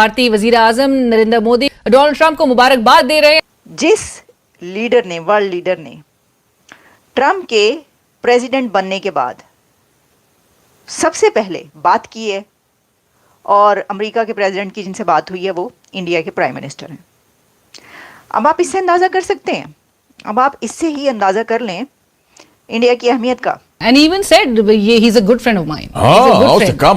भारतीय वजीर आजम Narendra Modi Donald Trump को मुबारकबाद दे रहे हैं। जिस लीडर ने, वर्ल्ड लीडर ने ट्रंप के प्रेसिडेंट बनने के बाद सबसे पहले बात की है, और अमेरिका के प्रेसिडेंट की जिनसे बात हुई है वो इंडिया के प्राइम मिनिस्टर हैं। अब आप इससे अंदाज़ा कर सकते हैं, अब आप इससे ही अंदाज़ा कर लें इंडिया की अहमियत का। And he even said he is a good friend of mine.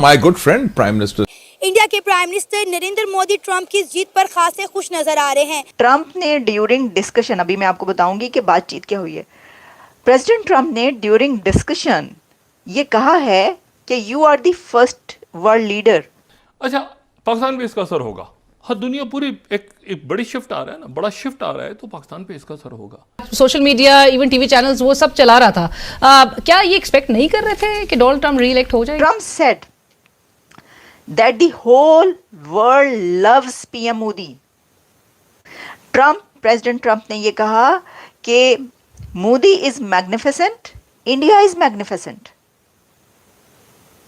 My good friend, Prime Minister. India के prime minister Narendra Modi Trump की जीत पर खासे खुश नजर आ रहे हैं। ट्रंप ने ड्यूरिंग डिस्कशन, अभी मैं आपको बताऊंगी कि बातचीत क्या हुई है। प्रेसिडेंट ट्रंप ने ड्यूरिंग डिस्कशन ये कहा है कि you are the first world leader. अच्छा, पाकिस्तान पे इसका असर होगा। हाँ, दुनिया पूरी एक बड़ी शिफ्ट आ रहा है ना, बड़ा शिफ्ट आ रहा है, तो पाकिस्तान पे इसका असर होगा। Social media, even TV channels, वो सब चला रहा था। क्या ये एक्सपेक्ट नहीं कर रहे थे कि डोनाल्ड ट्रंप रीइलेक्ट हो जाए? Trump said that the whole world loves PM Modi. President Trump ने ये कहा कि Modi is magnificent, India is magnificent.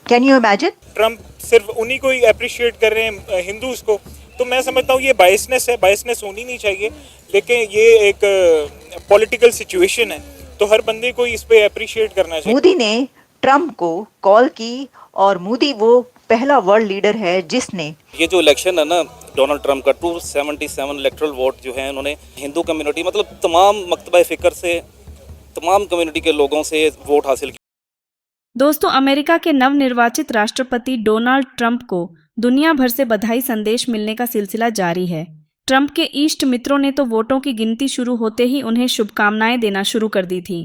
Can you imagine? Trump सिर्फ उन्हीं को ही अप्रिशिएट कर रहे हैं, हिंदूज को। तो मैं समझता हूँ ये बायसनेस है, बायसनेस होनी नहीं चाहिए, लेकिन ये एक पॉलिटिकल सिचुएशन है, तो हर बंदे को इस पे अप्रिशिएट करना चाहिए। मोदी ने ट्रंप को कॉल की, और मोदी वो पहला वर्ल्ड लीडर है जिसने ये जो इलेक्शन है ना डोनाल्ड ट्रंप का 277 इलेक्टोरल वोट जो है उन्होंने हिंदू कम्युनिटी, मतलब तमाम मकतबा फ़िक्र से, तमाम कम्युनिटी के लोगों से वोट हासिल किया। दोस्तों, अमेरिका के नवनिर्वाचित राष्ट्रपति डोनाल्ड ट्रंप को दुनिया भर से बधाई संदेश मिलने का सिलसिला जारी है। ट्रंप के इष्ट मित्रों ने तो वोटों की गिनती शुरू होते ही उन्हें शुभकामनाएं देना शुरू कर दी थी।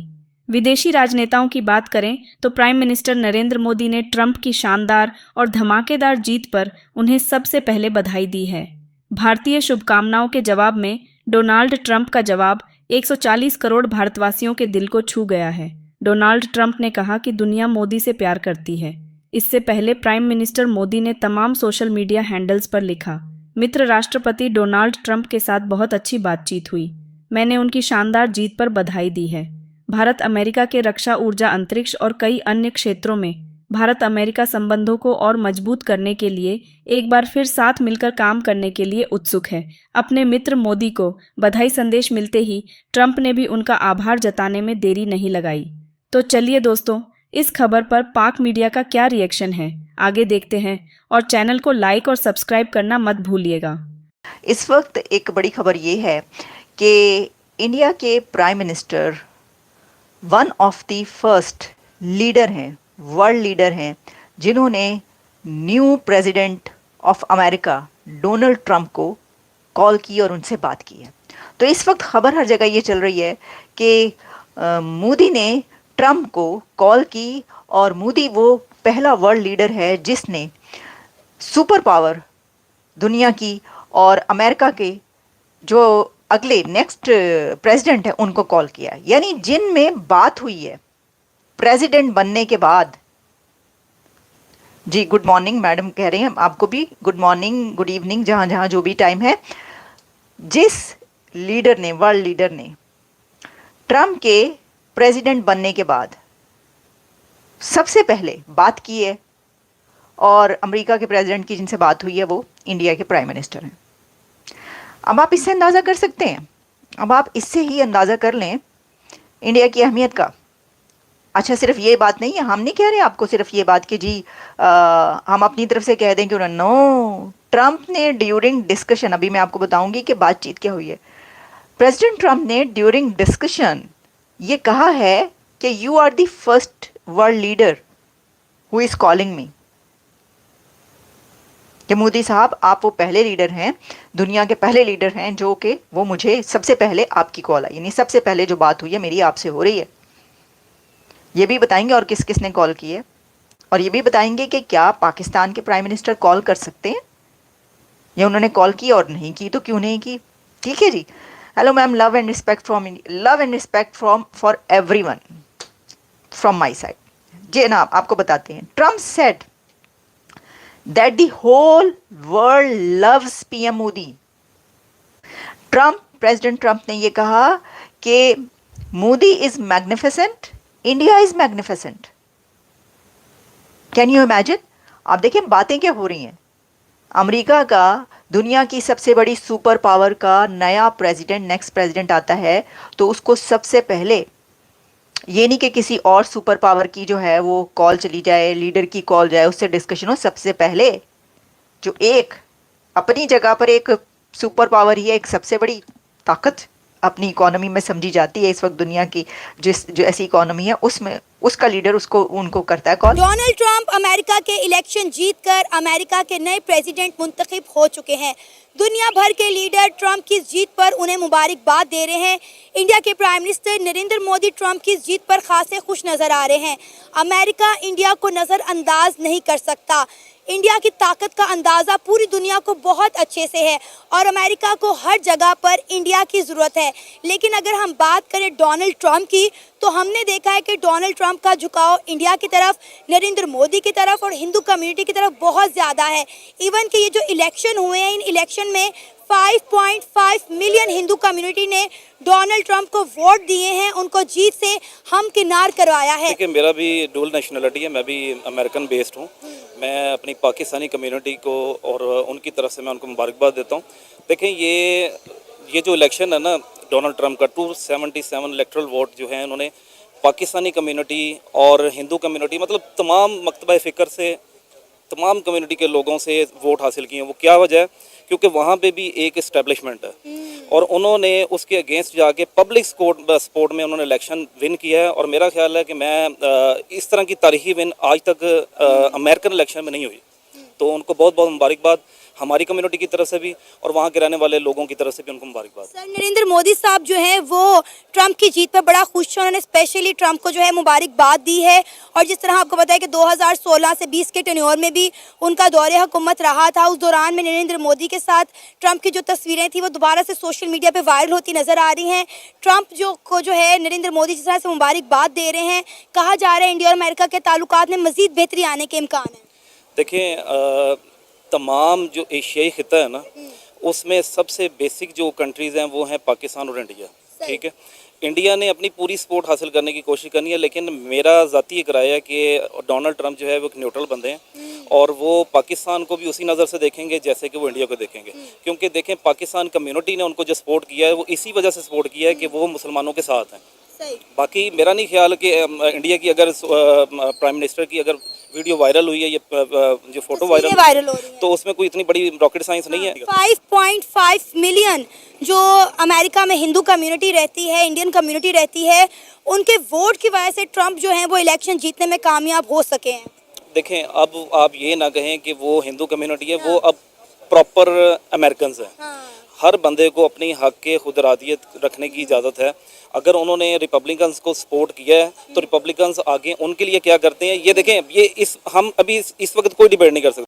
विदेशी राजनेताओं की बात करें तो प्राइम मिनिस्टर नरेंद्र मोदी ने ट्रंप की शानदार और धमाकेदार जीत पर उन्हें सबसे पहले बधाई दी है। भारतीय शुभकामनाओं के जवाब में डोनाल्ड ट्रंप का जवाब 140 करोड़ भारतवासियों के दिल को छू गया है। डोनाल्ड ट्रंप ने कहा कि दुनिया मोदी से प्यार करती है। इससे पहले प्राइम मिनिस्टर मोदी ने तमाम सोशल मीडिया हैंडल्स पर लिखा, मित्र राष्ट्रपति डोनाल्ड ट्रंप के साथ बहुत अच्छी बातचीत हुई। मैंने उनकी शानदार जीत पर बधाई दी है। भारत अमेरिका के रक्षा, ऊर्जा, अंतरिक्ष और कई अन्य क्षेत्रों में भारत अमेरिका संबंधों को और मजबूत करने के लिए एक बार फिर साथ मिलकर काम करने के लिए उत्सुक है। अपने मित्र मोदी को बधाई संदेश मिलते ही ट्रंप ने भी उनका आभार जताने में देरी नहीं लगाई। तो चलिए दोस्तों, इस खबर पर पाक मीडिया का क्या रिएक्शन है, आगे देखते हैं, और चैनल को लाइक और सब्सक्राइब करना मत भूलिएगा। इस वक्त एक बड़ी खबर ये है कि इंडिया के prime minister one of the first leader हैं, वर्ल्ड लीडर हैं, जिन्होंने new president of America Donald Trump को कॉल की और उनसे बात की है। तो इस वक्त खबर हर जगह ये चल रही है कि मोदी ने ट्रंप को कॉल की, और मोदी वो पहला वर्ल्ड लीडर है जिसने सुपर पावर दुनिया की और अमेरिका के जो अगले नेक्स्ट प्रेसिडेंट है उनको कॉल किया। यानी जिनमें बात हुई है प्रेसिडेंट बनने के बाद। जी, गुड मॉर्निंग मैडम कह रहे हैं, आपको भी गुड मॉर्निंग, गुड इवनिंग, जहाँ जहाँ जो भी टाइम है। जिस लीडर ने, वर्ल्ड लीडर ने ट्रंप के प्रेसिडेंट बनने के बाद सबसे पहले बात की है, और अमेरिका के प्रेसिडेंट की जिनसे बात हुई है वो इंडिया के प्राइम मिनिस्टर हैं। अब आप इससे अंदाज़ा कर सकते हैं, अब आप इससे ही अंदाज़ा कर लें इंडिया की अहमियत का। अच्छा, सिर्फ ये बात नहीं है, हम नहीं कह रहे आपको सिर्फ ये बात कि जी हम अपनी तरफ से कह दें कि नो, ट्रंप ने ड्यूरिंग डिस्कशन, अभी मैं आपको बताऊंगी कि बातचीत क्या हुई है। प्रेसिडेंट ट्रंप ने ड्यूरिंग डिस्कशन ये कहा है कि you are the first world leader who is calling me, कि मोदी साहब आप वो पहले लीडर हैं, दुनिया के पहले लीडर हैं जो कि वो मुझे सबसे पहले आपकी कॉल आई, यानी सबसे पहले जो बात हुई है मेरी आपसे हो रही है। ये भी बताएंगे और किस किस ने कॉल की है, और ये भी बताएंगे कि क्या पाकिस्तान के प्राइम मिनिस्टर कॉल कर सकते हैं, या उन्होंने कॉल की और नहीं की तो क्यों नहीं की। ठीक है जी। Hello ma'am, love and respect from for everyone from my side. जी ना, आपको बताते हैं। Trump said that the whole world loves PM Modi. President Trump ने ये कहा कि Modi is magnificent, India is magnificent. Can you imagine? आप देखिए बातें क्या हो रही हैं। अमेरिका का दुनिया की सबसे बड़ी सुपर पावर का नया प्रेसिडेंट, नेक्स्ट प्रेसिडेंट आता है तो उसको सबसे पहले, ये नहीं कि किसी और सुपर पावर की जो है वो कॉल चली जाए, लीडर की कॉल जाए, उससे डिस्कशन हो, सबसे पहले जो एक अपनी जगह पर एक सुपर पावर ही है, एक सबसे बड़ी ताकत अपनी इकोनॉमी में समझी जाती है इस वक्त दुनिया की, जो ऐसी इकोनॉमी है उसमें उसका लीडर उनको करता है कॉल। डोनाल्ड ट्रंप अमेरिका के इलेक्शन जीतकर अमेरिका के नए प्रेसिडेंट मुंतखब हो चुके हैं। दुनिया भर के लीडर ट्रंप की जीत पर उन्हें मुबारकबाद दे रहे हैं। इंडिया के prime minister Narendra Modi Trump की जीत पर खासे खुश नजर आ रहे हैं। अमेरिका इंडिया को नज़रअंदाज नहीं कर सकता। इंडिया की ताकत का अंदाज़ा पूरी दुनिया को बहुत अच्छे से है और अमेरिका को हर जगह पर इंडिया की ज़रूरत है। लेकिन अगर हम बात करें डोनाल्ड ट्रंप की, तो हमने देखा है कि डोनाल्ड ट्रंप का झुकाव इंडिया की तरफ, नरेंद्र मोदी की तरफ और हिंदू कम्युनिटी की तरफ बहुत ज़्यादा है। इवन कि ये जो इलेक्शन हुए हैं, इन इलेक्शन में 5.5 मिलियन हिंदू कम्युनिटी ने डोनाल्ड ट्रंप को वोट दिए हैं, उनको जीत से हमकिनार करवाया है। देखिए, मेरा भी डुअल नेशनलिटी है, मैं भी अमेरिकन बेस्ड हूँ। मैं अपनी पाकिस्तानी कम्युनिटी को और उनकी तरफ से मैं उनको मुबारकबाद देता हूँ। देखें, ये जो इलेक्शन है ना डोनाल्ड ट्रंप का, 277 इलेक्टरल वोट जो है उन्होंने पाकिस्तानी कम्युनिटी और हिंदू कम्युनिटी, मतलब तमाम मकतबा फ़िक्र से तमाम कम्युनिटी के लोगों से वोट हासिल किए हैं। वो क्या वजह है? क्योंकि वहाँ पे भी एक इस्टेब्लिशमेंट है और उन्होंने उसके अगेंस्ट जाके पब्लिक सपोर्ट में उन्होंने इलेक्शन विन किया है। और मेरा ख्याल है कि मैं इस तरह की तारीखी विन आज तक अमेरिकन इलेक्शन में नहीं हुई। तो उनको बहुत बहुत मुबारकबाद हमारी कम्युनिटी की तरफ से भी और वहाँ के रहने वाले लोगों की तरफ से भी उनको मुबारकबाद। सर, नरेंद्र मोदी साहब जो हैं वो ट्रंप की जीत पर बड़ा खुश हैं। उन्होंने स्पेशली ट्रंप को जो है मुबारकबाद दी है। और जिस तरह आपको पता है कि 2016 से 20 के टेन्योर में भी उनका दौरे हुकूमत रहा था, उस दौरान में नरेंद्र मोदी के साथ ट्रंप की जो तस्वीरें थी वो दोबारा से सोशल मीडिया पर वायरल होती नजर आ रही हैं। ट्रंप जो है नरेंद्र मोदी जिस तरह से मुबारकबाद दे रहे हैं, कहा जा रहा है इंडिया और अमेरिका के ताल्लुकात में मजीद बेहतरी आने के इम्कान है। देखिए, तमाम जो एशियाई खिता है ना, उसमें सबसे बेसिक जो कंट्रीज़ हैं वो हैं पाकिस्तान और इंडिया। ठीक है, इंडिया ने अपनी पूरी सपोर्ट हासिल करने की कोशिश करनी है, लेकिन मेरा ज़ाती एक राय है कि डोनाल्ड ट्रंप जो है वो एक न्यूट्रल बंदे हैं और वो पाकिस्तान को भी उसी नज़र से देखेंगे जैसे कि वो इंडिया को देखेंगे। क्योंकि देखें, पाकिस्तान कम्युनिटी ने उनको जो सपोर्ट किया है वो इसी वजह से सपोर्ट किया है कि वो मुसलमानों के साथ हैं। बाकी मेरा नहीं ख्याल कि इंडिया की अगर प्राइम मिनिस्टर की अगर वीडियो वायरल हुई है, ये जो फोटो वायरल हो रही है, तो उसमें कोई इतनी बड़ी रॉकेट साइंस नहीं है। 5.5 मिलियन जो अमेरिका में हिंदू कम्युनिटी रहती है, इंडियन कम्युनिटी रहती है, उनके वोट की वजह से ट्रंप जो हैं वो इलेक्शन जीतने में कामयाब हो सके हैं। देखें, अब आप ये ना कहें कि वो हिंदू कम्युनिटी है, वो अब प्रॉपर अमेरिकन है। हर बंदे को अपनी हक के खुद इरादियत रखने की इजाज़त है। अगर उन्होंने रिपब्लिकन्स को सपोर्ट किया है तो रिपब्लिकन्स आगे उनके लिए क्या करते हैं ये देखें। हम अभी इस वक्त कोई डिबेट नहीं कर सकते।